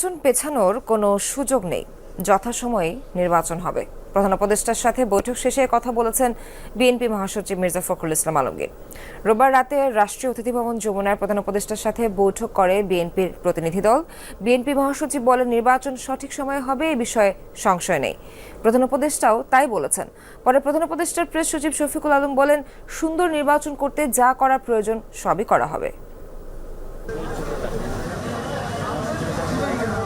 নির্বাচন পেছানোর কোনো সুযোগ নেই, যথাসময়ে নির্বাচন হবে। প্রধান উপদেষ্টার সাথে বৈঠক শেষে কথা বলেছেন বিএনপি মহাসচিব মির্জা ফখরুল ইসলাম আলমগীর। রোববার রাতে রাষ্ট্রীয় অতিথি ভবন যমুনার প্রধান উপদেষ্টার সাথে বৈঠক করে বিএনপির প্রতিনিধি দল। বিএনপি মহাসচিব বলেন, নির্বাচন সঠিক সময়ে হবে, এ বিষয়ে সংশয় নেই। প্রধান উপদেষ্টাও তাই বলেছেন। পরে প্রধান উপদেষ্টার প্রেস সচিব শফিকুল আলম বলেন, সুন্দর নির্বাচন করতে যা করা প্রয়োজন সবই করা হবে।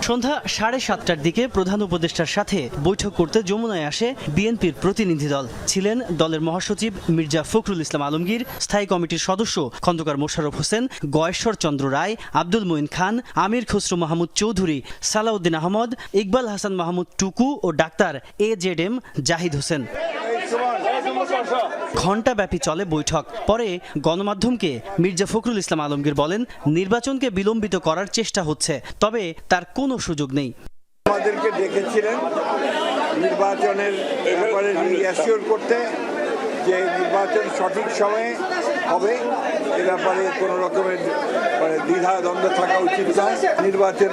সন্ধ্যা 7:30টার দিকে প্রধান উপদেষ্টার সাথে বৈঠক করতে যমুনায় আসে বিএনপির প্রতিনিধি দল। ছিলেন দলের মহাসচিব মির্জা ফখরুল ইসলাম আলমগীর, স্থায়ী কমিটির সদস্য খন্দকার মোশাররফ হোসেন, গয়েশ্বর চন্দ্র রায়, আব্দুল মঈন খান, আমির খসরু মাহমুদ চৌধুরী, সালাউদ্দিন আহমদ, ইকবাল হাসান মাহমুদ টুকু ও ডাক্তার AZM জাহিদ হোসেন। ঘণ্টাব্যাপী চলে বৈঠক। পরে গণমাধ্যমকে মির্জা ফখরুল ইসলাম আলমগীর বলেন, নির্বাচনকে বিলম্বিত করার চেষ্টা হচ্ছে, তবে তার কোনো সুযোগ নেই। আমাদেরকে ডেকেছিলেন নির্বাচনের ব্যাপারে রিঅ্যাসিওর করতে, যে নির্বাচন সঠিক সময়ে হবে, এ ব্যাপারে কোনো রকমের দ্বিধা দ্বন্দ্ব থাকা উচিত নয়। নির্বাচন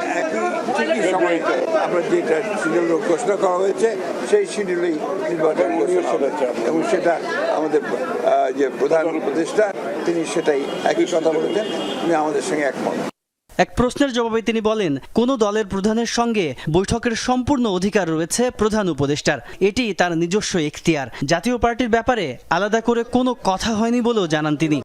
ঠিকই সময়ে আমরা যেটা শিডিউল ঘোষণা করা হয়েছে সেই শিডিউলেই নির্বাচন ঘোষণা হয়েছে, এবং সেটা আমাদের যে প্রধান উপদেষ্টা তিনি সেটাই একই কথা বলেছেন, তিনি আমাদের সঙ্গে একমত। এক প্রশ্নের জবাবে তিনি বলেন, কোন দলের প্রধানের সঙ্গে বৈঠকের সম্পূর্ণ অধিকার রয়েছে প্রধান উপদেষ্টার, এটি তার নিজস্ব এখতিয়ার। জাতীয় পার্টির ব্যাপারে আলাদা করে কোনো কথা হয়নি বলেও জানান তিনি।